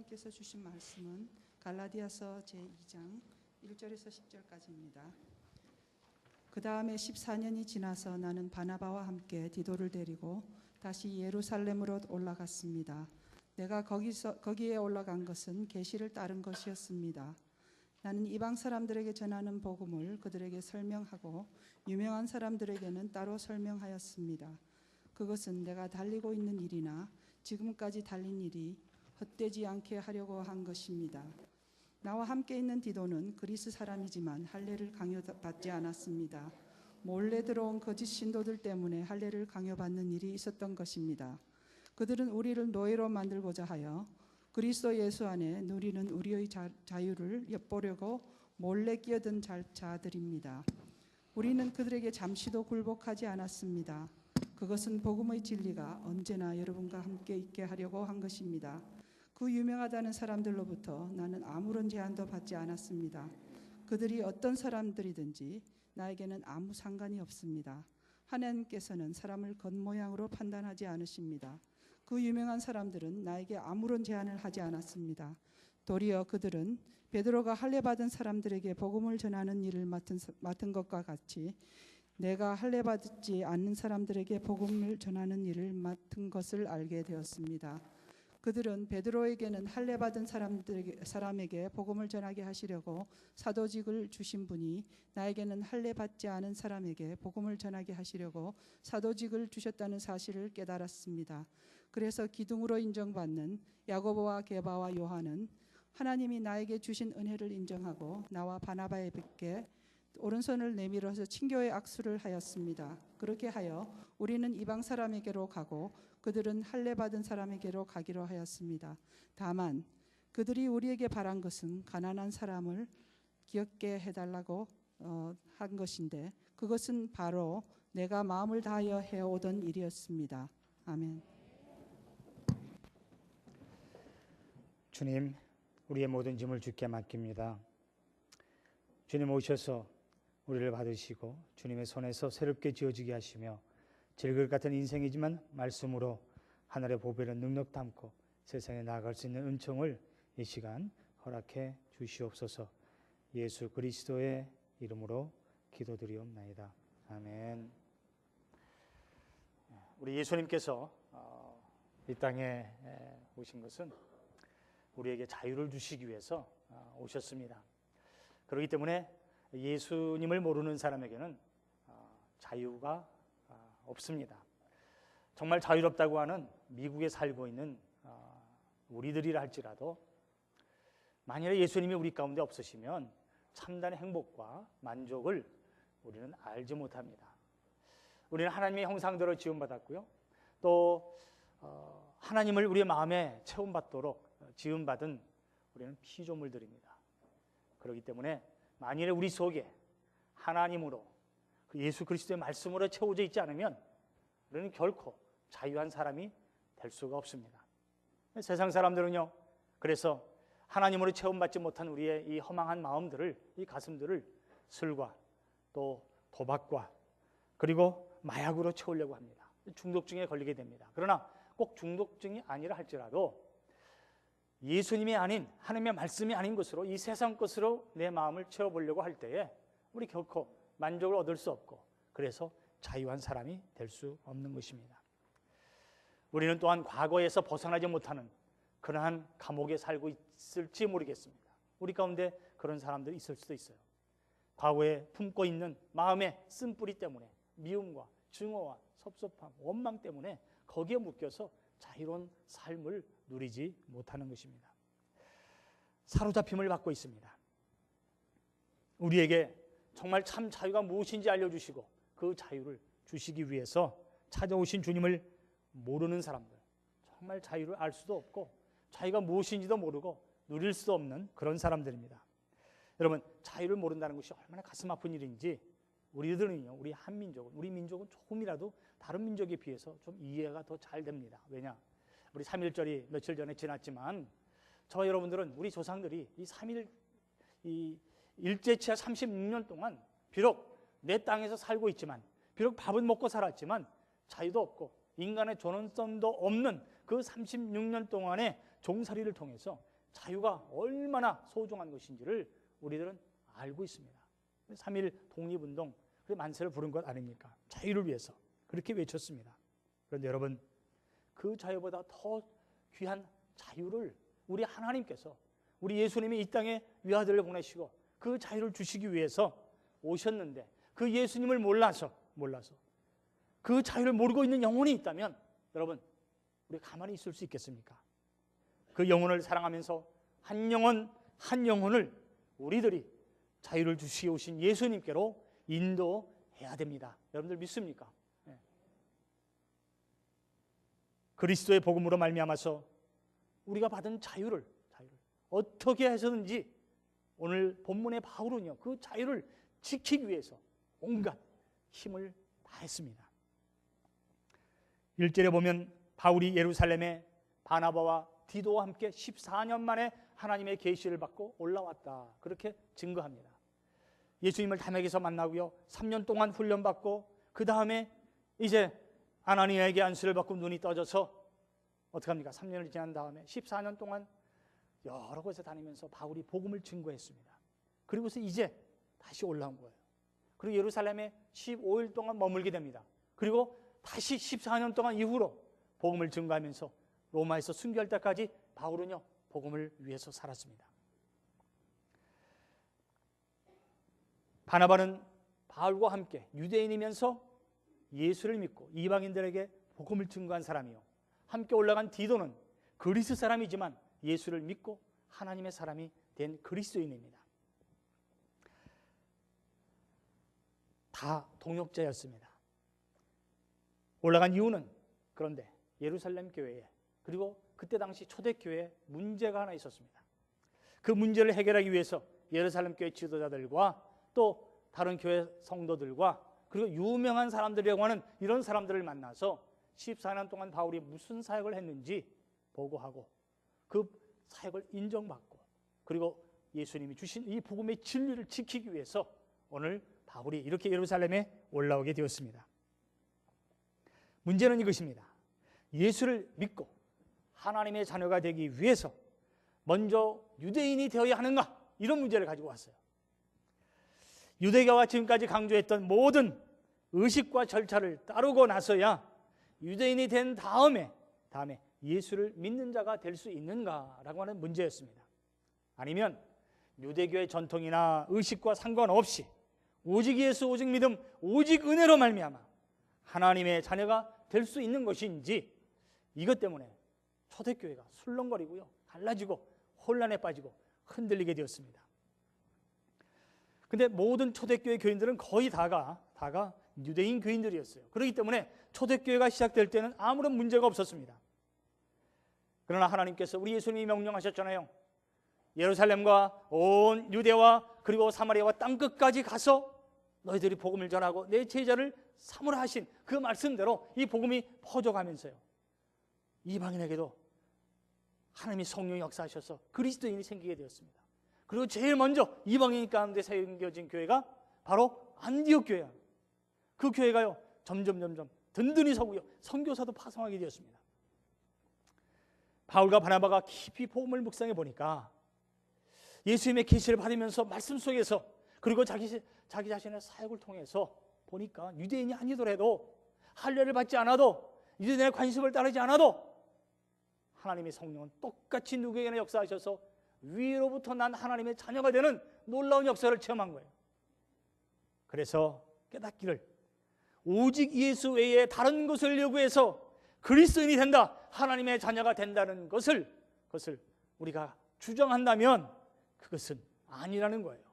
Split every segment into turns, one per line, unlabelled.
하나님께서 주신 말씀은 갈라디아서 제2장 1절에서 10절까지입니다. 그 다음에 14년이 지나서 나는 바나바와 함께 디도를 데리고 다시 예루살렘으로 올라갔습니다. 내가 거기에 올라간 것은 계시를 따른 것이었습니다. 나는 이방 사람들에게 전하는 복음을 그들에게 설명하고 유명한 사람들에게는 따로 설명하였습니다. 그것은 내가 달리고 있는 일이나 지금까지 달린 일이 헛되지 않게 하려고 한 것입니다. 나와 함께 있는 디도는 그리스 사람이지만 할례를 강요받지 않았습니다. 몰래 들어온 거짓 신도들 때문에 할례를 강요받는 일이 있었던 것입니다. 그들은 우리를 노예로 만들고자 하여 그리스도 예수 안에 누리는 우리의 자유를 엿보려고 몰래 끼어든 자들입니다. 우리는 그들에게 잠시도 굴복하지 않았습니다. 그것은 복음의 진리가 언제나 여러분과 함께 있게 하려고 한 것입니다. 그 유명하다는 사람들로부터 나는 아무런 제한도 받지 않았습니다. 그들이 어떤 사람들이든지 나에게는 아무 상관이 없습니다. 하나님께서는 사람을 겉모양으로 판단하지 않으십니다. 그 유명한 사람들은 나에게 아무런 제한을 하지 않았습니다. 도리어 그들은 베드로가 할례받은 사람들에게 복음을 전하는 일을 맡은 것과 같이 내가 할례받지 않는 사람들에게 복음을 전하는 일을 맡은 것을 알게 되었습니다. 그들은 베드로에게는 할례받은 사람에게 복음을 전하게 하시려고 사도직을 주신 분이 나에게는 할례받지 않은 사람에게 복음을 전하게 하시려고 사도직을 주셨다는 사실을 깨달았습니다. 그래서 기둥으로 인정받는 야고보와 게바와 요한은 하나님이 나에게 주신 은혜를 인정하고 나와 바나바에게 오른손을 내밀어서 친교의 악수를 하였습니다. 그렇게 하여 우리는 이방 사람에게로 가고 그들은 할례받은 사람에게로 가기로 하였습니다. 다만 그들이 우리에게 바란 것은 가난한 사람을 기억게 해달라고 한 것인데 그것은 바로 내가 마음을 다하여 해오던 일이었습니다. 아멘.
주님, 우리의 모든 짐을 주께 맡깁니다. 주님 오셔서 우리를 받으시고 주님의 손에서 새롭게 지어지게 하시며 질글 같은 인생이지만 말씀으로 하늘의 보배를 능력 담고 세상에 나아갈 수 있는 은총을 이 시간 허락해 주시옵소서. 예수 그리스도의 이름으로 기도드리옵나이다. 아멘. 우리 예수님께서 이 땅에 오신 것은 우리에게 자유를 주시기 위해서 오셨습니다. 그렇기 때문에 예수님을 모르는 사람에게는 자유가 없습니다. 정말 자유롭다고 하는 미국에 살고 있는 우리들이라 할지라도 만일에 예수님이 우리 가운데 없으시면 참단의 행복과 만족을 우리는 알지 못합니다. 우리는 하나님의 형상대로 지음받았고요. 또 하나님을 우리의 마음에 체험받도록 지음받은 우리는 피조물들입니다. 그렇기 때문에 만일에 우리 속에 하나님으로 예수 그리스도의 말씀으로 채워져 있지 않으면 우리는 결코 자유한 사람이 될 수가 없습니다. 세상 사람들은요, 그래서 하나님으로 체험받지 못한 우리의 이 허망한 마음들을, 이 가슴들을 술과 또 도박과 그리고 마약으로 채우려고 합니다. 중독증에 걸리게 됩니다. 그러나 꼭 중독증이 아니라 할지라도 예수님이 아닌 하나님의 말씀이 아닌 것으로 이 세상 것으로 내 마음을 채워보려고 할 때에 우리 결코 만족을 얻을 수 없고 그래서 자유한 사람이 될 수 없는 것입니다. 우리는 또한 과거에서 벗어나지 못하는 그러한 감옥에 살고 있을지 모르겠습니다. 우리 가운데 그런 사람들이 있을 수도 있어요. 과거에 품고 있는 마음의 쓴뿌리 때문에 미움과 증오와 섭섭함, 원망 때문에 거기에 묶여서 자유로운 삶을 누리지 못하는 것입니다. 사로잡힘을 받고 있습니다. 우리에게 정말 참 자유가 무엇인지 알려주시고 그 자유를 주시기 위해서 찾아오신 주님을 모르는 사람들, 정말 자유를 알 수도 없고 자유가 무엇인지도 모르고 누릴 수 없는 그런 사람들입니다. 여러분, 자유를 모른다는 것이 얼마나 가슴 아픈 일인지 우리들은요, 우리 한민족은, 우리 민족은 조금이라도 다른 민족에 비해서 좀 이해가 더 잘 됩니다. 왜냐? 우리 3.1절이 며칠 전에 지났지만 저와 여러분들은 우리 조상들이 이 3.1 이 일제치하 36년 동안 비록 내 땅에서 살고 있지만 비록 밥은 먹고 살았지만 자유도 없고 인간의 존엄성도 없는 그 36년 동안의 종살이를 통해서 자유가 얼마나 소중한 것인지를 우리들은 알고 있습니다. 3.1 독립운동, 만세를 부른 것 아닙니까? 자유를 위해서 그렇게 외쳤습니다. 그런데 여러분, 그 자유보다 더 귀한 자유를 우리 하나님께서, 우리 예수님이 이 땅에 위아들을 보내시고 그 자유를 주시기 위해서 오셨는데, 그 예수님을 몰라서 그 자유를 모르고 있는 영혼이 있다면 여러분, 우리 가만히 있을 수 있겠습니까? 그 영혼을 사랑하면서 한 영혼을 우리들이 자유를 주시어 오신 예수님께로 인도해야 됩니다. 여러분들 믿습니까? 네. 그리스도의 복음으로 말미암아서 우리가 받은 자유를 어떻게 해서든지 오늘 본문의 바울은요, 그 자유를 지키기 위해서 온갖 힘을 다했습니다. 1절에 보면 바울이 예루살렘에 바나바와 디도와 함께 14년 만에 하나님의 계시를 받고 올라왔다, 그렇게 증거합니다. 예수님을 담에게서 만나고요, 3년 동안 훈련받고 그 다음에 이제 아나니아에게 안수를 받고 눈이 떠져서 어떻게 합니까? 3년을 지난 다음에 14년 동안 여러 곳에 다니면서 바울이 복음을 증거했습니다. 그리고서 이제 다시 올라온 거예요. 그리고 예루살렘에 15일 동안 머물게 됩니다. 그리고 다시 14년 동안 이후로 복음을 증거하면서 로마에서 순교할 때까지 바울은요, 복음을 위해서 살았습니다. 바나바는 바울과 함께 유대인이면서 예수를 믿고 이방인들에게 복음을 증거한 사람이요, 함께 올라간 디도는 그리스 사람이지만 예수를 믿고 하나님의 사람이 된 그리스도인입니다. 다 동역자였습니다. 올라간 이유는, 그런데 예루살렘 교회에, 그리고 그때 당시 초대교회에 문제가 하나 있었습니다. 그 문제를 해결하기 위해서 예루살렘 교회 지도자들과 또 다른 교회 성도들과 그리고 유명한 사람들이라고 하는 이런 사람들을 만나서 14년 동안 바울이 무슨 사역을 했는지 보고하고 그 사역을 인정받고, 그리고 예수님이 주신 이 복음의 진리를 지키기 위해서 오늘 바울이 이렇게 예루살렘에 올라오게 되었습니다. 문제는 이것입니다. 예수를 믿고 하나님의 자녀가 되기 위해서 먼저 유대인이 되어야 하는가, 이런 문제를 가지고 왔어요. 유대교가 지금까지 강조했던 모든 의식과 절차를 따르고 나서야 유대인이 된 다음에 예수를 믿는 자가 될 수 있는가라고 하는 문제였습니다. 아니면 유대교의 전통이나 의식과 상관없이 오직 예수, 오직 믿음, 오직 은혜로 말미암아 하나님의 자녀가 될 수 있는 것인지, 이것 때문에 초대교회가 술렁거리고요, 갈라지고 혼란에 빠지고 흔들리게 되었습니다. 근데 모든 초대교회 교인들은 거의 다가 유대인 교인들이었어요. 그렇기 때문에 초대교회가 시작될 때는 아무런 문제가 없었습니다. 그러나 하나님께서, 우리 예수님이 명령하셨잖아요. 예루살렘과 온 유대와 그리고 사마리아와 땅끝까지 가서 너희들이 복음을 전하고 내 제자를 삼으라 하신 그 말씀대로 이 복음이 퍼져가면서요, 이방인에게도 하나님이 성령이 역사하셔서 그리스도인이 생기게 되었습니다. 그리고 제일 먼저 이방인 가운데 생겨진 교회가 바로 안디옥 교회야. 그 교회가요, 점점 든든히 서고요, 선교사도 파송하게 되었습니다. 바울과 바나바가 깊이 복음을 묵상해 보니까 예수님의 계시를 받으면서 말씀 속에서, 그리고 자기 자신의 사역을 통해서 보니까 유대인이 아니더라도, 할례를 받지 않아도, 유대인의 관습을 따르지 않아도 하나님의 성령은 똑같이 누구에게나 역사하셔서 위로부터 난 하나님의 자녀가 되는 놀라운 역사를 체험한 거예요. 그래서 깨닫기를, 오직 예수 외에 다른 것을 요구해서 그리스도인이 된다, 하나님의 자녀가 된다는 것을 우리가 주장한다면 그것은 아니라는 거예요.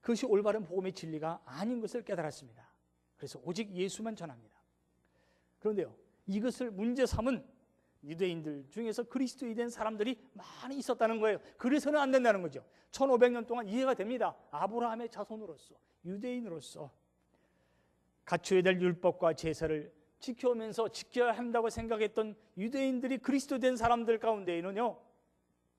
그것이 올바른 복음의 진리가 아닌 것을 깨달았습니다. 그래서 오직 예수만 전합니다. 그런데요, 이것을 문제 삼은 유대인들 중에서 그리스도인이 된 사람들이 많이 있었다는 거예요. 그래서는 안 된다는 거죠. 1500년 동안 이해가 됩니다. 아브라함의 자손으로서, 유대인으로서 갖춰야 될 율법과 제사를 지켜오면서 지켜야 한다고 생각했던 유대인들이 그리스도 된 사람들 가운데에는요,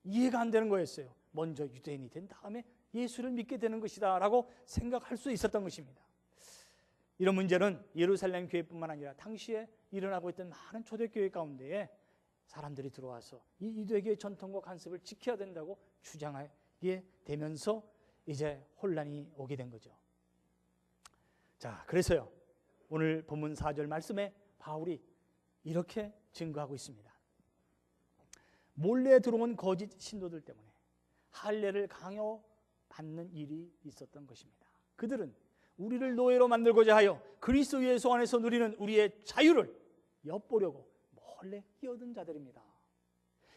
이해가 안 되는 거였어요. 먼저 유대인이 된 다음에 예수를 믿게 되는 것이다 라고 생각할 수 있었던 것입니다. 이런 문제는 예루살렘 교회뿐만 아니라 당시에 일어나고 있던 많은 초대교회 가운데에 사람들이 들어와서 이 유대교의 전통과 관습을 지켜야 된다고 주장하게 되면서 이제 혼란이 오게 된 거죠. 자, 그래서요, 오늘 본문 4절 말씀에 바울이 이렇게 증거하고 있습니다. 몰래 들어온 거짓 신도들 때문에 할례를 강요받는 일이 있었던 것입니다. 그들은 우리를 노예로 만들고자 하여 그리스도 예수 안에서 누리는 우리의 자유를 엿보려고 몰래 끼어든 자들입니다.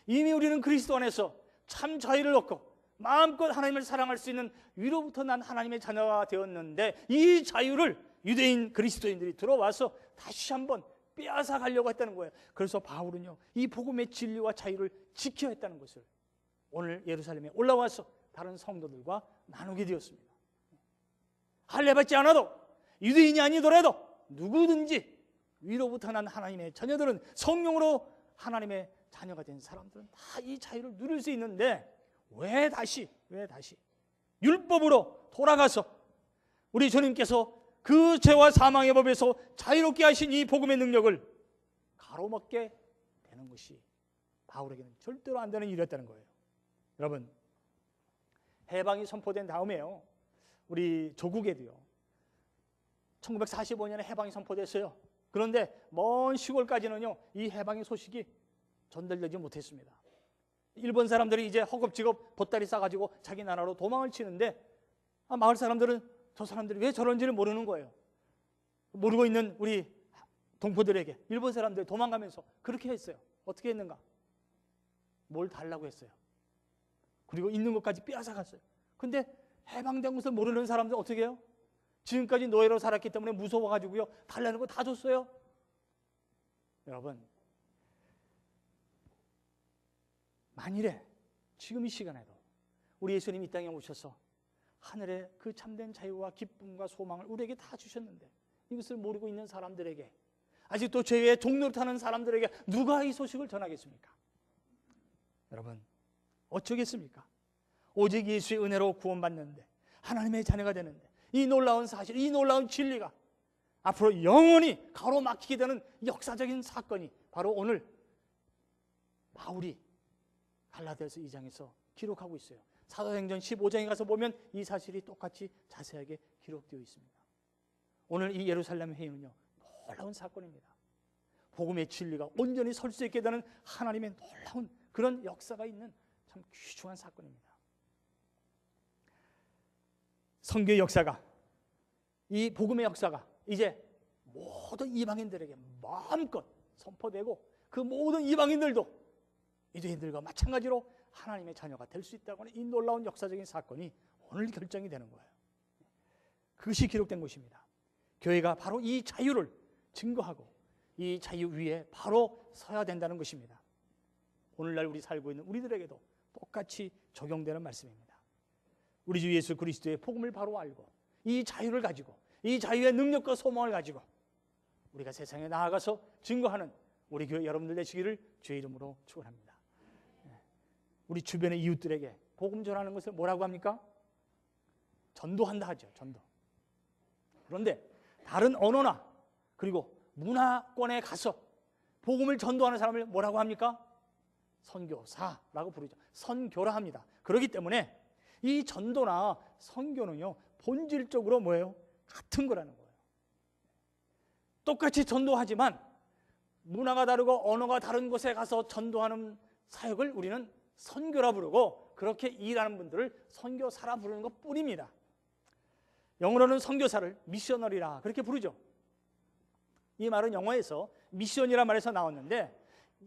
이미 우리는 그리스도 안에서 참 자유를 얻고 마음껏 하나님을 사랑할 수 있는 위로부터 난 하나님의 자녀가 되었는데, 이 자유를 유대인 그리스도인들이 들어와서 다시 한번 빼앗아 가려고 했다는 거예요. 그래서 바울은요, 이 복음의 진리와 자유를 지켜야 했다는 것을 오늘 예루살렘에 올라와서 다른 성도들과 나누게 되었습니다. 할례 받지 않아도, 유대인이 아니더라도 누구든지 위로부터 난 하나님의 자녀들은, 성령으로 하나님의 자녀가 된 사람들은 다 이 자유를 누릴 수 있는데, 왜 다시 율법으로 돌아가서 우리 주님께서 그 죄와 사망의 법에서 자유롭게 하신 이 복음의 능력을 가로막게 되는 것이 바울에게는 절대로 안 되는 일이었다는 거예요. 여러분, 해방이 선포된 다음에요, 우리 조국에도요 1945년에 해방이 선포됐어요. 그런데 먼 시골까지는요 이 해방의 소식이 전달되지 못했습니다. 일본 사람들이 이제 허겁지겁 보따리 싸가지고 자기 나라로 도망을 치는데, 마을 사람들은 저 사람들이 왜 저런지를 모르는 거예요. 모르고 있는 우리 동포들에게 일본 사람들이 도망가면서 그렇게 했어요. 어떻게 했는가? 뭘 달라고 했어요. 그리고 있는 것까지 빼앗아갔어요. 근데 해방된 것을 모르는 사람들 어떻게 해요? 지금까지 노예로 살았기 때문에 무서워가지고요 달라는 거 다 줬어요. 여러분, 만일에 지금 이 시간에도 우리 예수님이 이 땅에 오셔서 하늘의 그 참된 자유와 기쁨과 소망을 우리에게 다 주셨는데, 이것을 모르고 있는 사람들에게, 아직도 죄의 종로를 타는 사람들에게 누가 이 소식을 전하겠습니까? 여러분, 어쩌겠습니까? 오직 예수의 은혜로 구원받는데, 하나님의 자녀가 되는데, 이 놀라운 사실, 이 놀라운 진리가 앞으로 영원히 가로막히게 되는 역사적인 사건이 바로 오늘 바울이 갈라디아서 2장에서 기록하고 있어요. 사도행전 15장에 가서 보면 이 사실이 똑같이 자세하게 기록되어 있습니다. 오늘 이 예루살렘 회의는요 놀라운 사건입니다. 복음의 진리가 온전히 설 수 있게 되는 하나님의 놀라운 그런 역사가 있는 참 귀중한 사건입니다. 선교의 역사가, 이 복음의 역사가 이제 모든 이방인들에게 마음껏 선포되고, 그 모든 이방인들도 유대인들과 마찬가지로 하나님의 자녀가 될 수 있다고 하는 이 놀라운 역사적인 사건이 오늘 결정이 되는 거예요. 그것이 기록된 것입니다. 교회가 바로 이 자유를 증거하고 이 자유 위에 바로 서야 된다는 것입니다. 오늘날 우리 살고 있는 우리들에게도 똑같이 적용되는 말씀입니다. 우리 주 예수 그리스도의 복음을 바로 알고 이 자유를 가지고, 이 자유의 능력과 소망을 가지고 우리가 세상에 나아가서 증거하는 우리 교회 여러분들 되시기를 주의 이름으로 축원합니다. 우리 주변의 이웃들에게 복음 전하는 것을 뭐라고 합니까? 전도한다 하죠. 전도. 그런데 다른 언어나 그리고 문화권에 가서 복음을 전도하는 사람을 뭐라고 합니까? 선교사라고 부르죠. 선교라 합니다. 그렇기 때문에 이 전도나 선교는요 본질적으로 뭐예요? 같은 거라는 거예요. 똑같이 전도하지만 문화가 다르고 언어가 다른 곳에 가서 전도하는 사역을 우리는 선교라 부르고, 그렇게 일하는 분들을 선교사라 부르는 것 뿐입니다. 영어로는 선교사를 미셔너리라 그렇게 부르죠. 이 말은 영어에서 미션이라는 말에서 나왔는데,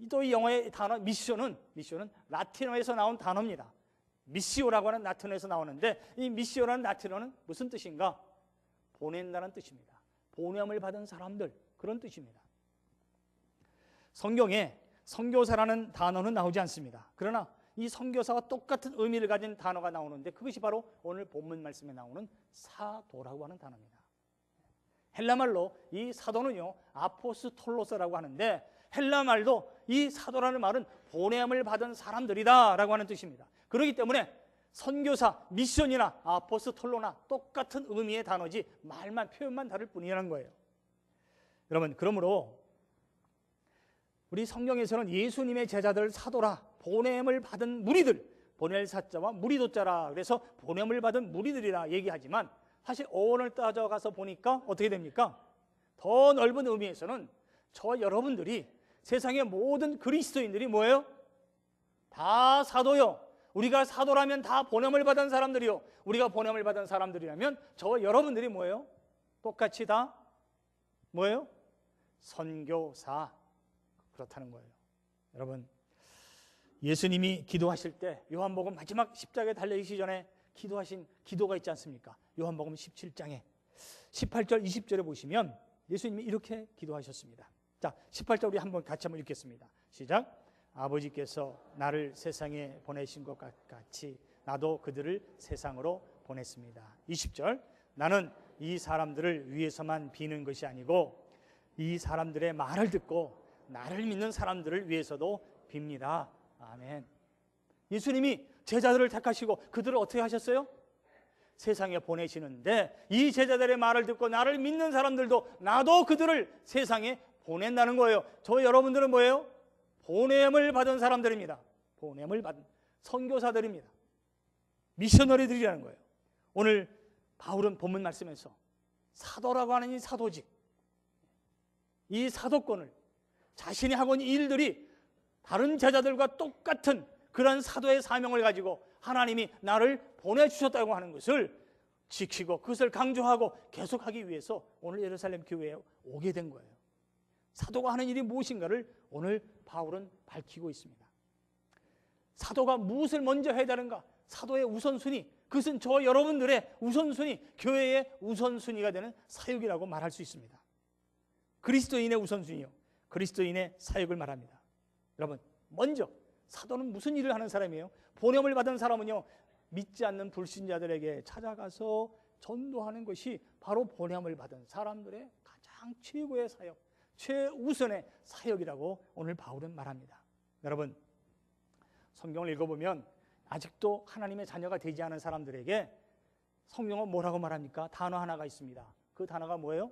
또 이 영어의 단어 미션은 라틴어에서 나온 단어입니다. 미시오라고 하는 라틴어에서 나오는데, 이 미시오라는 라틴어는 무슨 뜻인가? 보낸다는 뜻입니다. 보냄을 받은 사람들, 그런 뜻입니다. 성경에 선교사라는 단어는 나오지 않습니다. 그러나 이 선교사와 똑같은 의미를 가진 단어가 나오는데, 그것이 바로 오늘 본문 말씀에 나오는 사도라고 하는 단어입니다. 헬라말로 이 사도는요 아포스톨로스라고 하는데, 헬라말도 이 사도라는 말은 보냄을 받은 사람들이다 라고 하는 뜻입니다. 그렇기 때문에 선교사, 미션이나 아포스톨로나 똑같은 의미의 단어지 표현만 다를 뿐이라는 거예요. 여러분, 그러므로 우리 성경에서는 예수님의 제자들 사도라, 보냄을 받은 무리들, 보낼 사자와 무리도자라, 그래서 보냄을 받은 무리들이라 얘기하지만 사실 어원을 따져가서 보니까 어떻게 됩니까? 더 넓은 의미에서는 저 여러분들이 세상의 모든 그리스도인들이 뭐예요? 다 사도요. 우리가 사도라면 다 보냄을 받은 사람들이요. 우리가 보냄을 받은 사람들이라면 저 여러분들이 뭐예요? 똑같이 다 뭐예요? 선교사. 그렇다는 거예요. 여러분, 예수님이 기도하실 때 요한복음 마지막 십자가에 달려있기 전에 기도하신 기도가 있지 않습니까? 요한복음 17장에 18절 20절에 보시면 예수님이 이렇게 기도하셨습니다. 자, 18절 우리 한번 같이 한번 읽겠습니다. 시작. 아버지께서 나를 세상에 보내신 것 같이 나도 그들을 세상으로 보냈습니다. 20절. 나는 이 사람들을 위해서만 비는 것이 아니고 이 사람들의 말을 듣고 나를 믿는 사람들을 위해서도 빕니다. 아멘. 예수님이 제자들을 택하시고 그들을 어떻게 하셨어요? 세상에 보내시는데 이 제자들의 말을 듣고 나를 믿는 사람들도 나도 그들을 세상에 보낸다는 거예요. 저 여러분들은 뭐예요? 보냄을 받은 사람들입니다. 보냄을 받은 선교사들입니다. 미셔너리들이라는 거예요. 오늘 바울은 본문 말씀에서 사도라고 하는 이 사도직, 이 사도권을 자신이 하고 있는 일들이 다른 제자들과 똑같은 그런 사도의 사명을 가지고 하나님이 나를 보내주셨다고 하는 것을 지키고 그것을 강조하고 계속하기 위해서 오늘 예루살렘 교회에 오게 된 거예요. 사도가 하는 일이 무엇인가를 오늘 바울은 밝히고 있습니다. 사도가 무엇을 먼저 해야 되는가? 사도의 우선순위, 그것은 저 여러분들의 우선순위, 교회의 우선순위가 되는 사역이라고 말할 수 있습니다. 그리스도인의 우선순위요, 그리스도인의 사역을 말합니다. 여러분, 먼저 사도는 무슨 일을 하는 사람이에요? 보냄을 받은 사람은요, 믿지 않는 불신자들에게 찾아가서 전도하는 것이 바로 보냄을 받은 사람들의 가장 최고의 사역, 최우선의 사역이라고 오늘 바울은 말합니다. 여러분, 성경을 읽어보면 아직도 하나님의 자녀가 되지 않은 사람들에게 성경은 뭐라고 말합니까? 단어 하나가 있습니다. 그 단어가 뭐예요?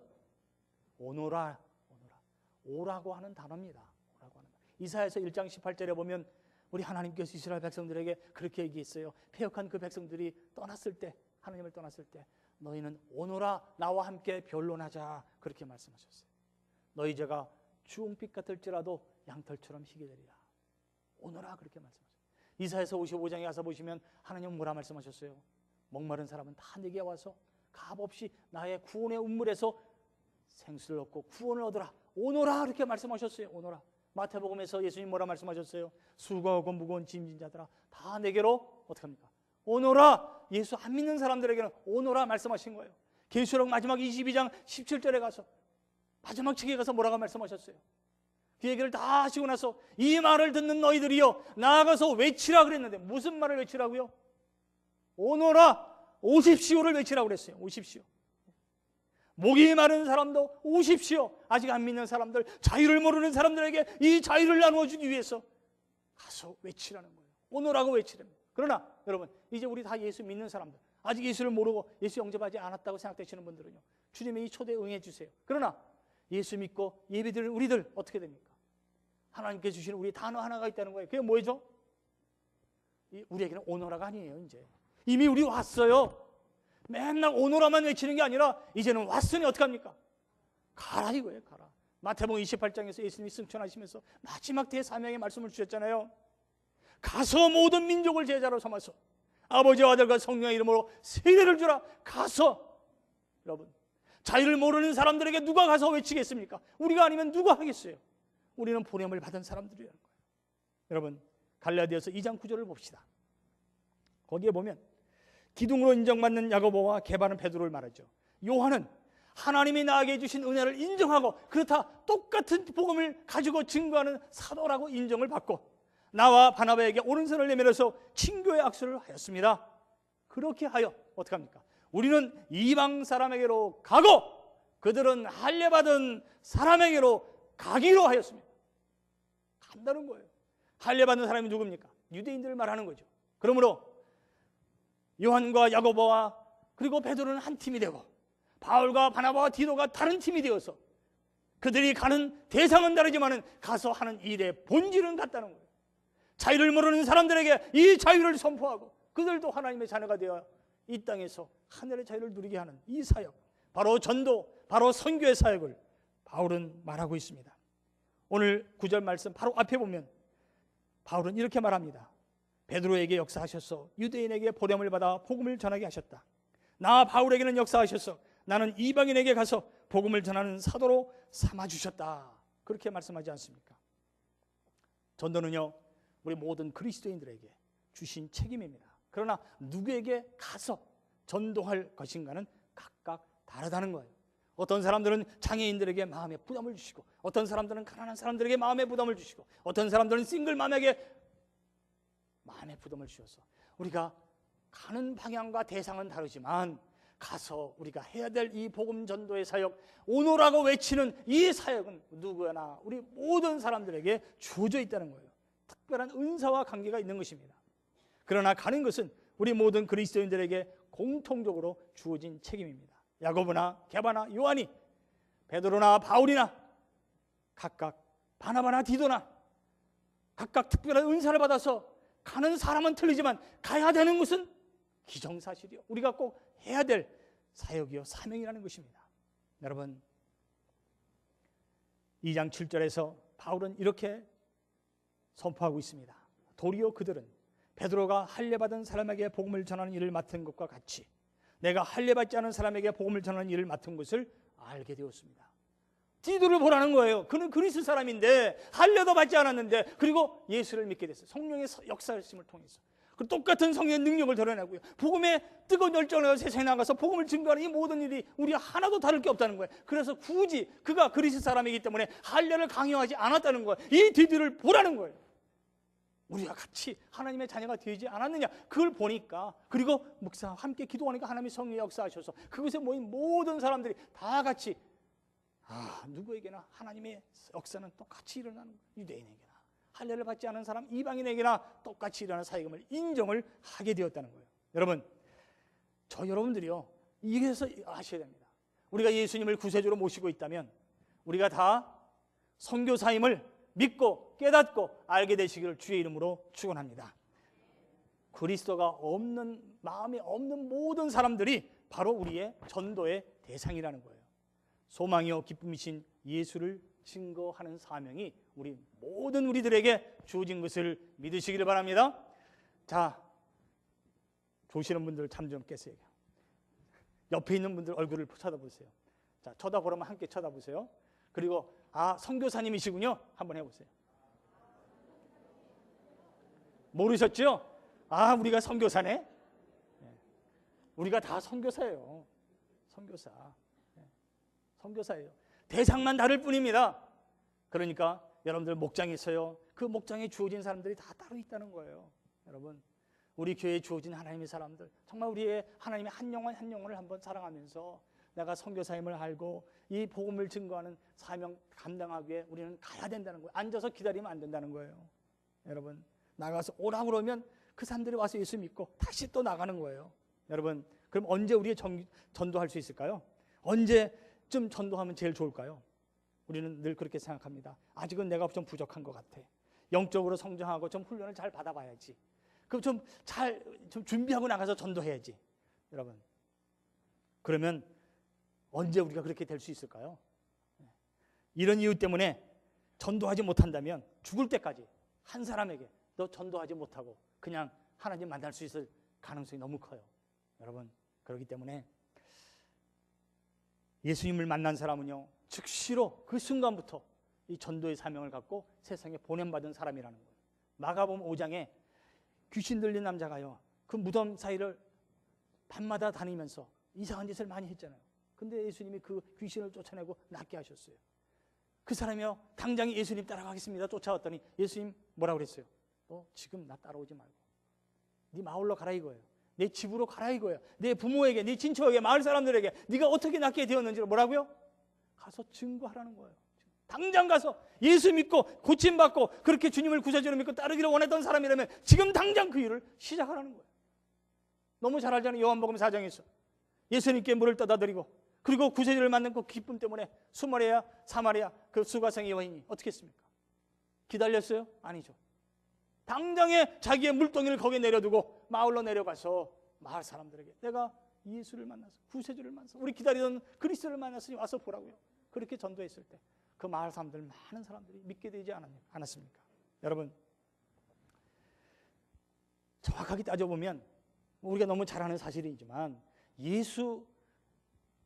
오노라, 오라고 하는 단어입니다. 오라고 하는. 이사야서 1장 18절에 보면 우리 하나님께서 이스라엘 백성들에게 그렇게 얘기했어요. 패역한 그 백성들이 떠났을 때, 하나님을 떠났을 때 너희는 오노라, 나와 함께 변론하자, 그렇게 말씀하셨어요. 너희 죄가 주홍빛 같을지라도 양털처럼 희게 되리라. 오노라, 그렇게 말씀하셨어요. 이사야서 55장에 가서 보시면 하나님은 뭐라 말씀하셨어요? 목마른 사람은 다 내게 와서 값없이 나의 구원의 운물에서 생수를 얻고 구원을 얻으라. 오노라, 그렇게 말씀하셨어요. 오노라. 마태복음에서 예수님 뭐라 말씀하셨어요? 수고하고 무거운 짐진 자들아 다 내게로 어떻게 합니까? 오노라. 예수 안 믿는 사람들에게는 오노라 말씀하신 거예요. 계시록 마지막 22장 17절에 가서 마지막 책에 가서 뭐라고 말씀하셨어요? 그 얘기를 다 하시고 나서 이 말을 듣는 너희들이요 나아가서 외치라 그랬는데 무슨 말을 외치라고요? 오노라, 오십시오를 외치라고 그랬어요. 오십시오. 목이 마른 사람도 오십시오. 아직 안 믿는 사람들, 자유를 모르는 사람들에게 이 자유를 나누어주기 위해서 가서 외치라는 거예요. 오노라고 외치라는 거예요. 그러나 여러분, 이제 우리 다 예수 믿는 사람들, 아직 예수를 모르고 예수 영접하지 않았다고 생각되시는 분들은요, 주님의 이 초대에 응해 주세요. 그러나 예수 믿고 예배드리는 우리들 어떻게 됩니까? 하나님께 주시는 우리 단어 하나가 있다는 거예요. 그게 뭐죠? 우리에게는 오노라가 아니에요. 이제 이미 우리 왔어요. 맨날 오노라만 외치는 게 아니라 이제는 왔으니 어떡합니까? 가라 이거예요. 가라. 마태복음 28장에서 예수님이 승천하시면서 마지막 대사명의 말씀을 주셨잖아요. 가서 모든 민족을 제자로 삼아서 아버지와 아들과 성령의 이름으로 세례를 주라. 가서. 여러분, 자유를 모르는 사람들에게 누가 가서 외치겠습니까? 우리가 아니면 누가 하겠어요? 우리는 보냄을 받은 사람들이라는 거예요. 여러분, 갈라디아서 2장 9절을 봅시다. 거기에 보면 기둥으로 인정받는 야고보와 개바는 베드로를 말하죠. 요한은 하나님이 나에게 주신 은혜를 인정하고 그렇다 똑같은 복음을 가지고 증거하는 사도라고 인정을 받고 나와 바나바에게 오른손을 내밀어서 친교의 악수를 하였습니다. 그렇게 하여 어떻게 합니까? 우리는 이방 사람에게로 가고 그들은 할례받은 사람에게로 가기로 하였습니다. 간다는 거예요. 할례받은 사람이 누굽니까? 유대인들을 말하는 거죠. 그러므로 요한과 야고보와 그리고 베드로는 한 팀이 되고 바울과 바나바와 디도가 다른 팀이 되어서 그들이 가는 대상은 다르지만 가서 하는 일의 본질은 같다는 거예요. 자유를 모르는 사람들에게 이 자유를 선포하고 그들도 하나님의 자녀가 되어 이 땅에서 하늘의 자유를 누리게 하는 이 사역, 바로 전도, 바로 선교의 사역을 바울은 말하고 있습니다. 오늘 9절 말씀 바로 앞에 보면 바울은 이렇게 말합니다. 베드로에게 역사하셔서 유대인에게 보냄을 받아 복음을 전하게 하셨다. 나 바울에게는 역사하셔서 나는 이방인에게 가서 복음을 전하는 사도로 삼아주셨다. 그렇게 말씀하지 않습니까? 전도는요, 우리 모든 그리스도인들에게 주신 책임입니다. 그러나 누구에게 가서 전도할 것인가는 각각 다르다는 거예요. 어떤 사람들은 장애인들에게 마음의 부담을 주시고, 어떤 사람들은 가난한 사람들에게 마음의 부담을 주시고, 어떤 사람들은 싱글맘에게 마음의 부담을 주셔서 우리가 가는 방향과 대상은 다르지만 가서 우리가 해야 될 이 복음 전도의 사역, 오노라고 외치는 이 사역은 누구나 우리 모든 사람들에게 주어져 있다는 거예요. 특별한 은사와 관계가 있는 것입니다. 그러나 가는 것은 우리 모든 그리스도인들에게 공통적으로 주어진 책임입니다. 야고보나 게바나 요한이, 베드로나 바울이나 각각 바나바나 디도나 각각 특별한 은사를 받아서 가는 사람은 틀리지만 가야 되는 것은 기정사실이요, 우리가 꼭 해야 될 사역이요 사명이라는 것입니다. 여러분, 2장 7절에서 바울은 이렇게 선포하고 있습니다. 도리어 그들은 베드로가 할례받은 사람에게 복음을 전하는 일을 맡은 것과 같이 내가 할례받지 않은 사람에게 복음을 전하는 일을 맡은 것을 알게 되었습니다. 디도를 보라는 거예요. 그는 그리스 사람인데 할례도 받지 않았는데, 그리고 예수를 믿게 됐어요. 성령의 역사심을 통해서. 그 똑같은 성령의 능력을 드러내고요, 복음에 뜨거운 열정을 가지고 세상에 나가서 복음을 증거하는 이 모든 일이 우리가 하나도 다를 게 없다는 거예요. 그래서 굳이 그가 그리스 사람이기 때문에 할례를 강요하지 않았다는 거예요. 이 디도를 보라는 거예요. 우리가 같이 하나님의 자녀가 되지 않았느냐, 그걸 보니까, 그리고 목사와 함께 기도하니까 하나님의 성령이 역사하셔서 그것에 모인 모든 사람들이 다 같이 누구에게나 하나님의 역사는 똑같이 일어나는 거예요. 유대인에게나 할례를 받지 않은 사람, 이방인에게나 똑같이 일어나는 사역임을 인정을 하게 되었다는 거예요. 여러분, 저 여러분들이요, 이래서 아셔야 됩니다. 우리가 예수님을 구세주로 모시고 있다면 우리가 다 선교사임을 믿고 깨닫고 알게 되시기를 주의 이름으로 축원합니다. 그리스도가 없는, 마음이 없는 모든 사람들이 바로 우리의 전도의 대상이라는 거예요. 소망이요 기쁨이신 예수를 증거하는 사명이 우리 모든 우리들에게 주어진 것을 믿으시기를 바랍니다. 자, 보시는 분들 잠 좀 깨세요. 옆에 있는 분들 얼굴을 쳐다보세요. 자, 쳐다보라면 함께 쳐다보세요. 그리고 선교사님이시군요. 한번 해보세요. 모르셨죠? 우리가 선교사네. 우리가 다 선교사예요. 선교사. 선교사예요. 대상만 다를 뿐입니다. 그러니까 여러분들 목장이 있어요. 그 목장에 주어진 사람들이 다 따로 있다는 거예요. 여러분, 우리 교회에 주어진 하나님의 사람들, 정말 우리의 하나님의 한 영혼 한 영혼을 한번 사랑하면서 내가 선교사임을 알고 이 복음을 증거하는 사명 감당하기 위해 우리는 가야 된다는 거예요. 앉아서 기다리면 안 된다는 거예요. 여러분, 나가서 오라 그러면 그 사람들이 와서 예수 믿고 다시 또 나가는 거예요. 여러분, 그럼 언제 우리의 전도할 수 있을까요? 언제쯤 전도하면 제일 좋을까요? 우리는 늘 그렇게 생각합니다. 아직은 내가 좀 부족한 것 같아. 영적으로 성장하고 좀 훈련을 잘 받아봐야지. 그럼 좀 준비하고 나가서 전도해야지. 여러분, 그러면 언제 우리가 그렇게 될 수 있을까요? 이런 이유 때문에 전도하지 못한다면 죽을 때까지 한 사람에게 너 전도하지 못하고 그냥 하나님 만날 수 있을 가능성이 너무 커요. 여러분, 그렇기 때문에 예수님을 만난 사람은요, 즉시로 그 순간부터 이 전도의 사명을 갖고 세상에 보냄받은 사람이라는 거예요. 마가복음 5장에 귀신 들린 남자가요, 그 무덤 사이를 밤마다 다니면서 이상한 짓을 많이 했잖아요. 근데 예수님이 그 귀신을 쫓아내고 낫게 하셨어요. 그 사람이요, 당장 예수님 따라가겠습니다 쫓아왔더니 예수님 뭐라고 그랬어요? 너 지금 나 따라오지 말고 네 마을로 가라 이거예요. 내 집으로 가라 이거예요. 내 부모에게, 네 친척에게, 마을 사람들에게 네가 어떻게 낫게 되었는지를 뭐라고요? 가서 증거하라는 거예요. 당장 가서 예수 믿고 고침받고 그렇게 주님을 구세주로 믿고 따르기를 원했던 사람이라면 지금 당장 그 일을 시작하라는 거예요. 너무 잘 알잖아요. 요한복음 4장에서 예수님께 물을 떠다 드리고 그리고 구세주를 만난 그 기쁨 때문에 사마리아 그 수가성의 여인이 어떻게 했습니까? 기다렸어요? 아니죠. 당장에 자기의 물동이를 거기에 내려두고 마을로 내려가서 마을 사람들에게 내가 예수를 만나서 구세주를 만나서 우리 기다리던 그리스도를 만났으니 와서 보라고요. 그렇게 전도했을 때 그 마을 사람들, 많은 사람들이 믿게 되지 않았습니까? 여러분, 정확하게 따져보면 우리가 너무 잘 아는 사실이지만 예수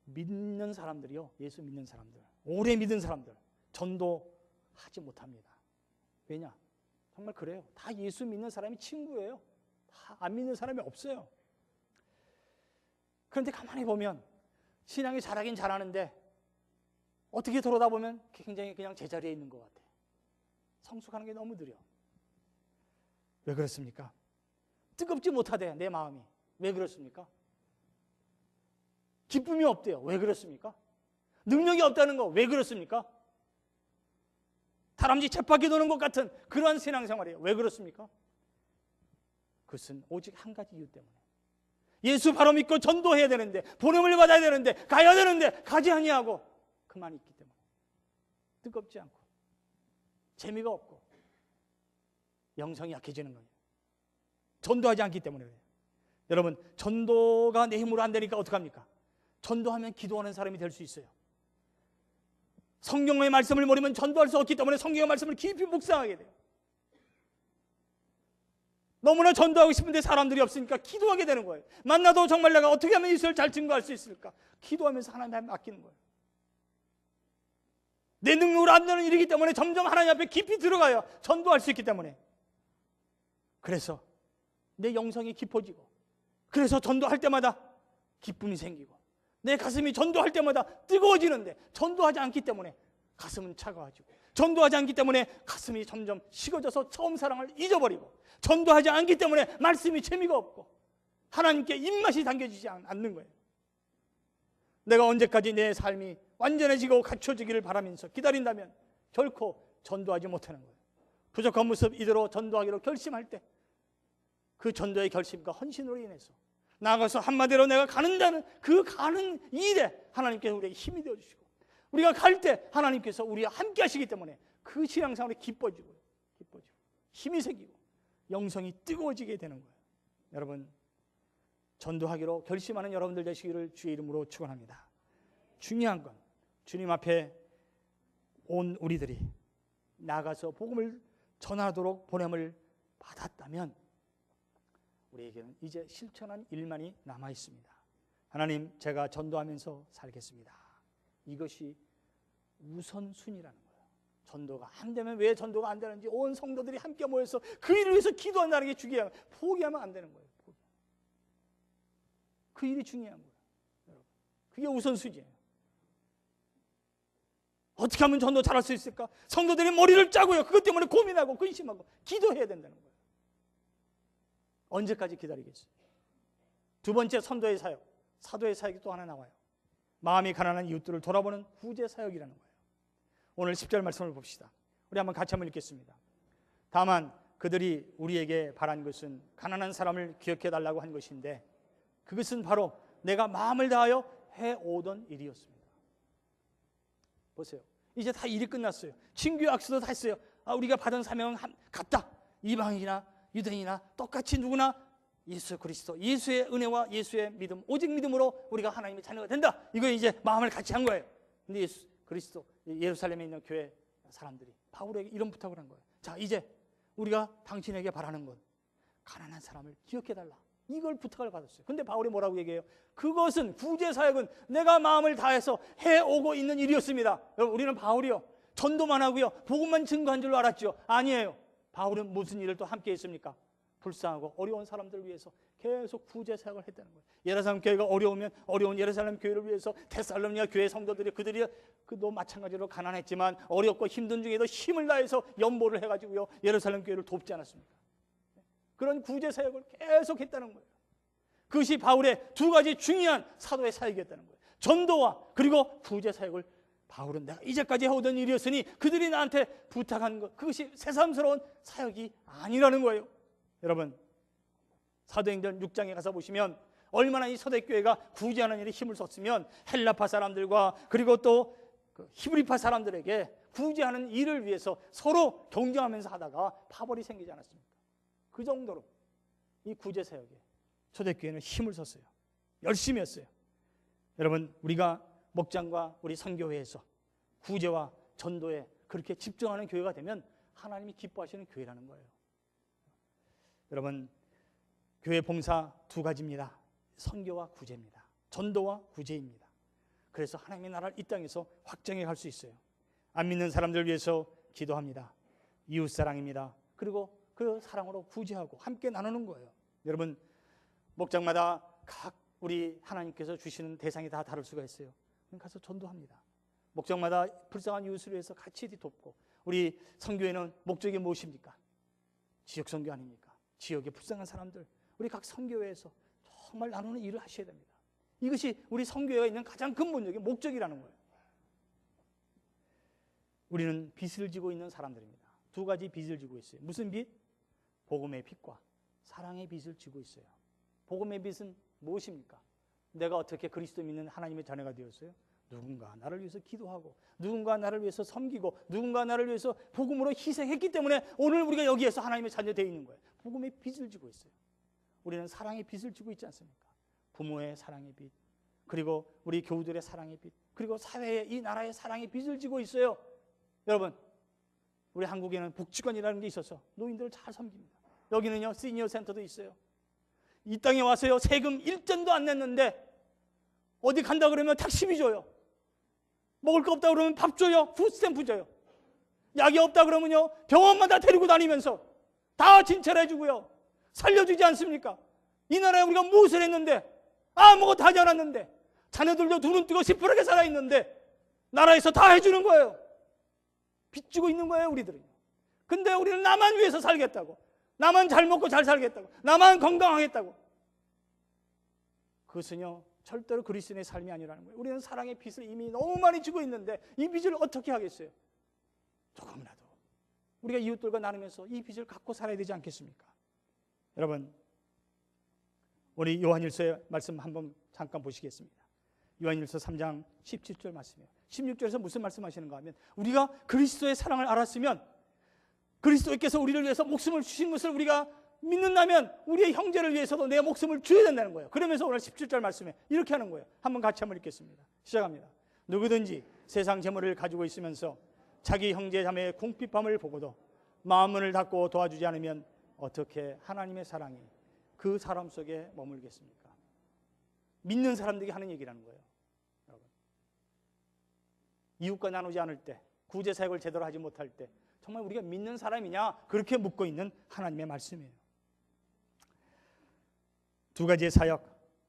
믿는 사람들이요, 예수 믿는 사람들, 오래 믿은 사람들 전도하지 못합니다. 왜냐? 정말 그래요. 다 예수 믿는 사람이 친구예요. 다 안 믿는 사람이 없어요. 그런데 가만히 보면 신앙이 잘하긴 잘하는데 어떻게 돌아다 보면 굉장히 그냥 제자리에 있는 것 같아요. 성숙하는 게 너무 느려. 왜 그렇습니까? 뜨겁지 못하대, 내 마음이. 왜 그렇습니까? 기쁨이 없대요. 왜 그렇습니까? 능력이 없다는 거 왜 그렇습니까? 다람쥐 쳇바퀴 도는 것 같은 그러한 신앙생활이에요. 왜 그렇습니까? 그것은 오직 한 가지 이유 때문에 예수 바로 믿고 전도해야 되는데, 보냄을 받아야 되는데, 가야 되는데 가지 아니하고 그만 있기 때문에 뜨겁지 않고 재미가 없고 영성이 약해지는 거예요. 전도하지 않기 때문에 그래요. 여러분, 전도가 내 힘으로 안 되니까 어떡합니까? 전도하면 기도하는 사람이 될 수 있어요. 성경의 말씀을 모르면 전도할 수 없기 때문에 성경의 말씀을 깊이 묵상하게 돼요. 너무나 전도하고 싶은데 사람들이 없으니까 기도하게 되는 거예요. 만나도 정말 내가 어떻게 하면 예수를 잘 증거할 수 있을까? 기도하면서 하나님 앞에 맡기는 거예요. 내 능력으로 안 되는 일이기 때문에 점점 하나님 앞에 깊이 들어가야 전도할 수 있기 때문에, 그래서 내 영성이 깊어지고, 그래서 전도할 때마다 기쁨이 생기고, 내 가슴이 전도할 때마다 뜨거워지는데 전도하지 않기 때문에 가슴은 차가워지고, 전도하지 않기 때문에 가슴이 점점 식어져서 처음 사랑을 잊어버리고, 전도하지 않기 때문에 말씀이 재미가 없고 하나님께 입맛이 당겨지지 않는 거예요. 내가 언제까지 내 삶이 완전해지고 갖춰지기를 바라면서 기다린다면 결코 전도하지 못하는 거예요. 부족한 모습 이대로 전도하기로 결심할 때 그 전도의 결심과 헌신으로 인해서 나아가서 한마디로 내가 가는다는 그 가는 일에 하나님께서 우리에게 힘이 되어주시고, 우리가 갈 때 하나님께서 우리와 함께 하시기 때문에 그 신앙생활이 기뻐지고 힘이 생기고 영성이 뜨거워지게 되는 거예요. 여러분, 전도하기로 결심하는 여러분들 되시기를 주의 이름으로 축원합니다. 중요한 건 주님 앞에 온 우리들이 나가서 복음을 전하도록 보냄을 받았다면 우리에게는 이제 실천한 일만이 남아 있습니다. 하나님, 제가 전도하면서 살겠습니다. 이것이 우선순위라는 거예요. 전도가 안 되면 왜 전도가 안 되는지 온 성도들이 함께 모여서 그 일을 위해서 기도한다는 게 중요해요. 포기하면 안 되는 거예요. 그 일이 중요한 거예요. 그게 우선순위예요. 어떻게 하면 전도 잘할 수 있을까? 성도들이 머리를 짜고요. 그것 때문에 고민하고 근심하고 기도해야 된다는 거예요. 언제까지 기다리겠어요? 두 번째, 선도의 사역, 사도의 사역이 또 하나 나와요. 마음이 가난한 이웃들을 돌아보는 구제 사역이라는 거예요. 오늘 10절 말씀을 봅시다. 우리 한번 같이 한번 읽겠습니다. 다만 그들이 우리에게 바란 것은 가난한 사람을 기억해 달라고 한 것인데 그것은 바로 내가 마음을 다하여 해오던 일이었습니다. 보세요. 이제 다 일이 끝났어요. 친교 악수도 다 했어요. 우리가 받은 사명은 같다. 이방인이나 유대인이나 똑같이 누구나 예수 그리스도, 예수의 은혜와 예수의 믿음, 오직 믿음으로 우리가 하나님의 자녀가 된다. 이거 이제 마음을 같이 한 거예요. 근데 예수 그리스도, 예루살렘에 있는 교회 사람들이 바울에게 이런 부탁을 한 거예요. 자, 이제 우리가 당신에게 바라는 건 가난한 사람을 기억해달라. 이걸 부탁을 받았어요. 근데 바울이 뭐라고 얘기해요? 그것은, 구제사역은 내가 마음을 다해서 해오고 있는 일이었습니다. 여러분, 우리는 바울이요, 전도만 하고요, 복음만 증거한 줄로 알았죠? 아니에요. 바울은 무슨 일을 또 함께 했습니까? 불쌍하고 어려운 사람들을 위해서 계속 구제사역을 했다는 거예요. 예루살렘 교회가 어려우면 어려운 예루살렘 교회를 위해서 데살로니가 교회 성도들이, 그들이 그도 마찬가지로 가난했지만 어렵고 힘든 중에도 힘을 다해서 연보를 해가지고요, 예루살렘 교회를 돕지 않았습니까? 그런 구제사역을 계속 했다는 거예요. 그것이 바울의 두 가지 중요한 사도의 사역이었다는 거예요. 전도와 그리고 구제사역을 바울은 내가 이제까지 해오던 일이었으니 그들이 나한테 부탁한 것, 그것이 새삼스러운 사역이 아니라는 거예요. 여러분, 사도행전 6장에 가서 보시면 얼마나 이 서대교회가 구제하는 일에 힘을 썼으면 헬라파 사람들과 그리고 또 히브리파 사람들에게 구제하는 일을 위해서 서로 경쟁하면서 하다가 파벌이 생기지 않았습니까? 그 정도로 이 구제 사역에 초대교회는 힘을 썼어요. 열심히 했어요. 여러분, 우리가 목장과 우리 선교회에서 구제와 전도에 그렇게 집중하는 교회가 되면 하나님이 기뻐하시는 교회라는 거예요. 여러분, 교회 봉사 두 가지입니다. 선교와 구제입니다. 전도와 구제입니다. 그래서 하나님의 나라를 이 땅에서 확장해 갈 수 있어요. 안 믿는 사람들 위해서 기도합니다. 이웃사랑입니다. 그리고 그 사랑으로 구제하고 함께 나누는 거예요. 여러분, 목장마다 각 우리 하나님께서 주시는 대상이 다 다를 수가 있어요. 가서 전도합니다. 목장마다 불쌍한 이웃을 위해서 같이 돕고, 우리 선교회는 목적이 무엇입니까? 지역 선교 아닙니까? 지역의 불쌍한 사람들, 우리 각 선교회에서 정말 나누는 일을 하셔야 됩니다. 이것이 우리 선교회가 있는 가장 근본적인 목적이라는 거예요. 우리는 빚을 지고 있는 사람들입니다. 두 가지 빚을 지고 있어요. 무슨 빚? 복음의 빚과 사랑의 빚을 지고 있어요. 복음의 빚은 무엇입니까? 내가 어떻게 그리스도 믿는 하나님의 자녀가 되었어요? 누군가 나를 위해서 기도하고, 누군가 나를 위해서 섬기고, 누군가 나를 위해서 복음으로 희생했기 때문에 오늘 우리가 여기에서 하나님의 자녀 되어 있는 거예요. 복음의 빚을 지고 있어요. 우리는 사랑의 빚을 지고 있지 않습니까? 부모의 사랑의 빚, 그리고 우리 교우들의 사랑의 빚, 그리고 사회의, 이 나라의 사랑의 빚을 지고 있어요. 여러분, 우리 한국에는 복지관이라는 게 있어서 노인들을 잘 섬깁니다. 여기는요, 시니어 센터도 있어요. 이 땅에 와서요, 세금 1전도 안 냈는데 어디 간다 그러면 택시비 줘요. 먹을 거 없다 그러면 밥 줘요. 푸드스탬프 줘요. 약이 없다 그러면요, 병원마다 데리고 다니면서 다 진찰해 주고요, 살려주지 않습니까? 이 나라에 우리가 무엇을 했는데, 아무것도 하지 않았는데, 자녀들도 눈은 뜨고 시퍼렇게 살아있는데 나라에서 다 해주는 거예요. 빚지고 있는 거예요, 우리들은. 근데 우리는 나만 위해서 살겠다고, 나만 잘 먹고 잘 살겠다고, 나만 건강하겠다고. 그것은요, 절대로 그리스도인의 삶이 아니라는 거예요. 우리는 사랑의 빚을 이미 너무 많이 지고 있는데 이 빚을 어떻게 하겠어요? 조금이라도 우리가 이웃들과 나누면서 이 빚을 갖고 살아야 되지 않겠습니까? 여러분, 우리 요한일서의 말씀 한번 잠깐 보시겠습니다. 요한일서 3장 17절 말씀이에요. 16절에서 무슨 말씀하시는가 하면, 우리가 그리스도의 사랑을 알았으면, 그리스도께서 우리를 위해서 목숨을 주신 것을 우리가 믿는다면 우리의 형제를 위해서도 내 목숨을 줘야 된다는 거예요. 그러면서 오늘 17절 말씀에 이렇게 하는 거예요. 한번 같이 한번 읽겠습니다. 시작합니다. 누구든지 세상 재물을 가지고 있으면서 자기 형제 자매의 궁핍함을 보고도 마음문을 닫고 도와주지 않으면 어떻게 하나님의 사랑이 그 사람 속에 머물겠습니까? 믿는 사람들이 하는 얘기라는 거예요. 여러분, 이웃과 나누지 않을 때, 구제 사역을 제대로 하지 못할 때 정말 우리가 믿는 사람이냐, 그렇게 묻고 있는 하나님의 말씀이에요. 두 가지의 사역,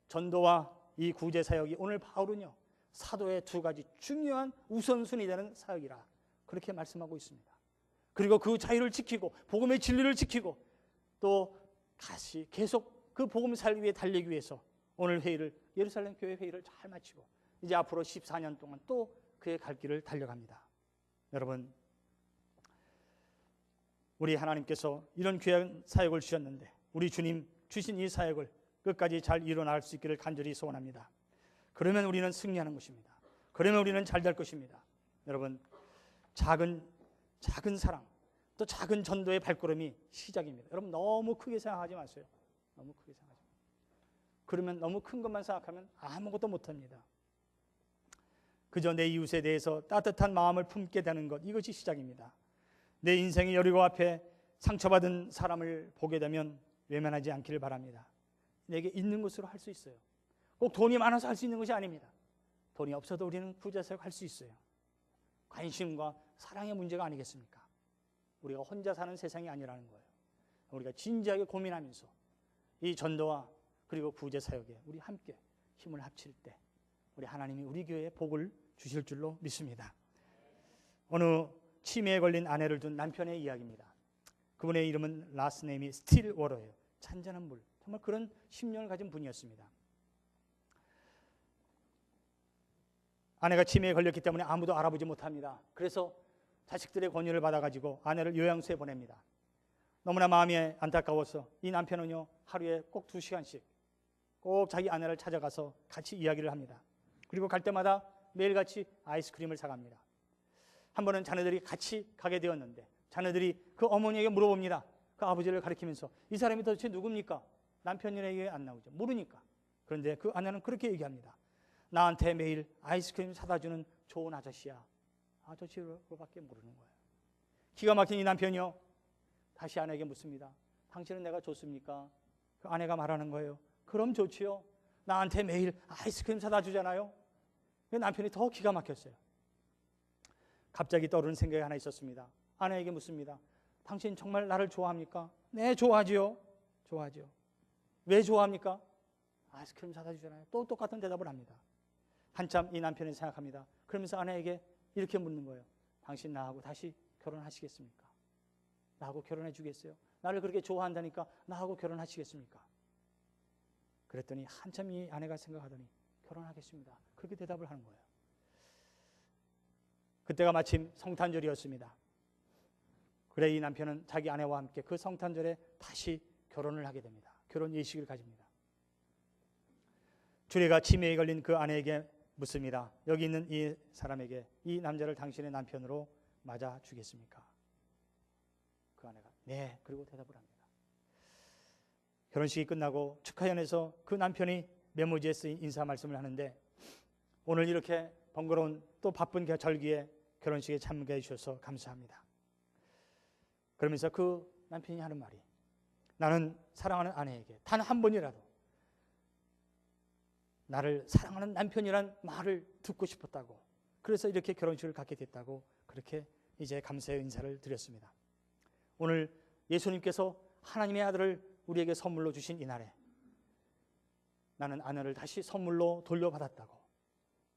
전도와 이 구제 사역이 오늘 바울은요, 사도의 두 가지 중요한 우선순위 되는 사역이라 그렇게 말씀하고 있습니다. 그리고 그 자유를 지키고 복음의 진리를 지키고 또 다시 계속 그 복음 살기 위해 달리기 위해서 오늘 회의를, 예루살렘 교회 회의를 잘 마치고 이제 앞으로 14년 동안 또 그의 갈 길을 달려갑니다. 여러분, 우리 하나님께서 이런 귀한 사역을 주셨는데 우리 주님 주신 이 사역을 끝까지 잘 이뤄나갈 수 있기를 간절히 소원합니다. 그러면 우리는 승리하는 것입니다. 그러면 우리는 잘 될 것입니다. 여러분, 작은 사랑, 또 작은 전도의 발걸음이 시작입니다. 여러분, 너무 크게 생각하지 마세요. 너무 크게 생각하지 마세요. 그러면 너무 큰 것만 생각하면 아무것도 못합니다. 그저 내 이웃에 대해서 따뜻한 마음을 품게 되는 것, 이것이 시작입니다. 내 인생의 여리고 앞에 상처받은 사람을 보게 되면 외면하지 않기를 바랍니다. 내게 있는 것으로 할 수 있어요. 꼭 돈이 많아서 할 수 있는 것이 아닙니다. 돈이 없어도 우리는 구제사역 할 수 있어요. 관심과 사랑의 문제가 아니겠습니까? 우리가 혼자 사는 세상이 아니라는 거예요. 우리가 진지하게 고민하면서 이 전도와 그리고 구제사역에 우리 함께 힘을 합칠 때 우리 하나님이 우리 교회에 복을 주실 줄로 믿습니다. 어느 치매에 걸린 아내를 둔 남편의 이야기입니다. 그분의 이름은 라스트 네임이 스틸 워러예요. 잔잔한 물, 정말 그런 심령을 가진 분이었습니다. 아내가 치매에 걸렸기 때문에 아무도 알아보지 못합니다. 그래서 자식들의 권유를 받아가지고 아내를 요양소에 보냅니다. 너무나 마음이 안타까워서 이 남편은요, 하루에 꼭 2시간씩 꼭 자기 아내를 찾아가서 같이 이야기를 합니다. 그리고 갈 때마다 매일같이 아이스크림을 사갑니다. 한 번은 자녀들이 같이 가게 되었는데 자녀들이 그 어머니에게 물어봅니다. 그 아버지를 가리키면서 이 사람이 도대체 누굽니까? 남편에게 안 나오죠. 모르니까. 그런데 그 아내는 그렇게 얘기합니다. 나한테 매일 아이스크림 사다 주는 좋은 아저씨야. 아저씨로밖에 모르는 거예요. 기가 막힌 이 남편이요. 다시 아내에게 묻습니다. 당신은 내가 좋습니까? 그 아내가 말하는 거예요. 그럼 좋지요. 나한테 매일 아이스크림 사다 주잖아요. 남편이 더 기가 막혔어요. 갑자기 떠오르는 생각이 하나 있었습니다. 아내에게 묻습니다. 당신 정말 나를 좋아합니까? 네, 좋아하지요. 좋아하지요. 왜 좋아합니까? 아이스크림 사다 주잖아요. 또 똑같은 대답을 합니다. 한참 이 남편이 생각합니다. 그러면서 아내에게 이렇게 묻는 거예요. 당신 나하고 다시 결혼하시겠습니까? 나하고 결혼해 주겠어요? 나를 그렇게 좋아한다니까 나하고 결혼하시겠습니까? 그랬더니 한참 이 아내가 생각하더니 결혼하겠습니다. 그렇게 대답을 하는 거예요. 그때가 마침 성탄절이었습니다. 그래 이 남편은 자기 아내와 함께 그 성탄절에 다시 결혼을 하게 됩니다. 결혼 예식을 가집니다. 주례가 치매에 걸린 그 아내에게 묻습니다. 여기 있는 이 사람에게 이 남자를 당신의 남편으로 맞아 주겠습니까? 그 아내가 네, 그리고 대답을 합니다. 결혼식이 끝나고 축하연에서 그 남편이 메모지에 쓰인 인사 말씀을 하는데 오늘 이렇게 번거로운 또 바쁜 절기에 결혼식에 참가해 주셔서 감사합니다. 그러면서 그 남편이 하는 말이 나는 사랑하는 아내에게 단 한 번이라도 나를 사랑하는 남편이란 말을 듣고 싶었다고, 그래서 이렇게 결혼식을 갖게 됐다고 그렇게 이제 감사의 인사를 드렸습니다. 오늘 예수님께서 하나님의 아들을 우리에게 선물로 주신 이날에 나는 아내를 다시 선물로 돌려받았다고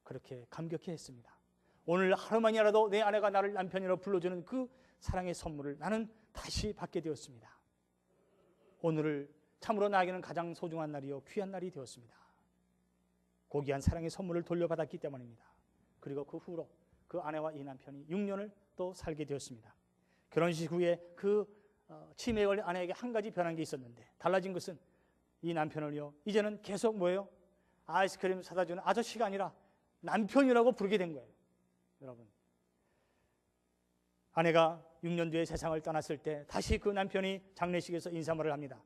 그렇게 감격해 했습니다. 오늘 하루만이라도 내 아내가 나를 남편이라고 불러주는 그 사랑의 선물을 나는 다시 받게 되었습니다. 오늘을 참으로 나에게는 가장 소중한 날이요 귀한 날이 되었습니다. 고귀한 사랑의 선물을 돌려받았기 때문입니다. 그리고 그 후로 그 아내와 이 남편이 6년을 또 살게 되었습니다. 결혼식 후에 그 치매에 걸린 아내에게 한 가지 변한 게 있었는데 달라진 것은 이 남편을요 이제는 계속 뭐예요? 아이스크림 사다 주는 아저씨가 아니라 남편이라고 부르게 된 거예요. 여러분, 아내가 6년 뒤에 세상을 떠났을 때 다시 그 남편이 장례식에서 인사말을 합니다.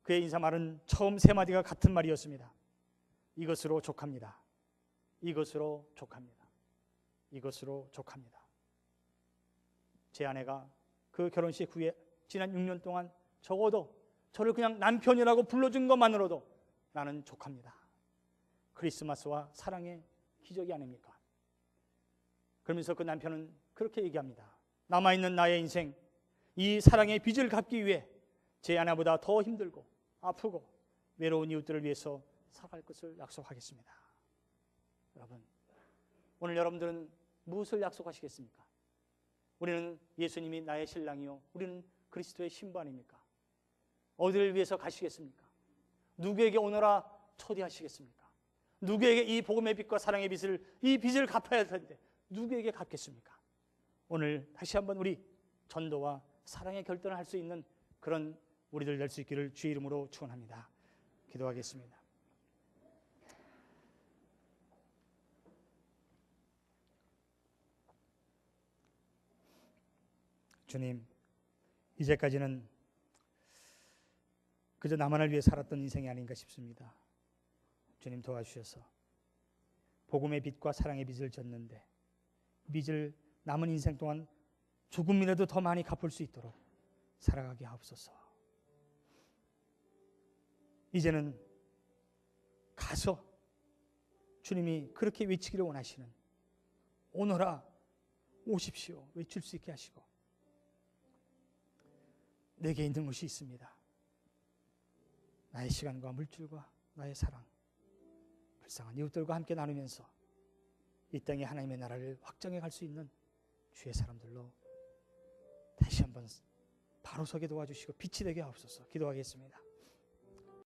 그의 인사말은 처음 세 마디가 같은 말이었습니다. 이것으로 족합니다. 이것으로 족합니다. 이것으로 족합니다. 제 아내가 그 결혼식 후에 지난 6년 동안 적어도 저를 그냥 남편이라고 불러준 것만으로도 나는 족합니다. 크리스마스와 사랑의 기적이 아닙니까? 그러면서 그 남편은 그렇게 얘기합니다. 남아있는 나의 인생, 이 사랑의 빚을 갚기 위해 제 아내보다 더 힘들고 아프고 외로운 이웃들을 위해서 살아갈 것을 약속하겠습니다. 여러분, 오늘 여러분들은 무엇을 약속하시겠습니까? 우리는 예수님이 나의 신랑이요 우리는 그리스도의 신부 아닙니까? 어디를 위해서 가시겠습니까? 누구에게 오너라 초대하시겠습니까? 누구에게 이 복음의 빛과 사랑의 빛을, 이 빚을 갚아야 할 텐데 누구에게 갚겠습니까? 오늘 다시 한번 우리 전도와 사랑의 결단을 할 수 있는 그런 우리들 될 수 있기를 주의 이름으로 축원합니다. 기도하겠습니다. 주님, 이제까지는 그저 나만을 위해 살았던 인생이 아닌가 싶습니다. 주님 도와주셔서 복음의 빛과 사랑의 빚을 졌는데 빚을 남은 인생 동안 조금이라도 더 많이 갚을 수 있도록 살아가게 하옵소서. 이제는 가서 주님이 그렇게 외치기를 원하시는 오너라 오십시오 외칠 수 있게 하시고 내게 있는 것이 있습니다. 나의 시간과 물질과 나의 사랑, 불쌍한 이웃들과 함께 나누면서 이 땅에 하나님의 나라를 확장해 갈 수 있는 주의 사람들로 다시 한번 바로 서게 도와주시고 빛이 되게 하옵소서. 기도하겠습니다.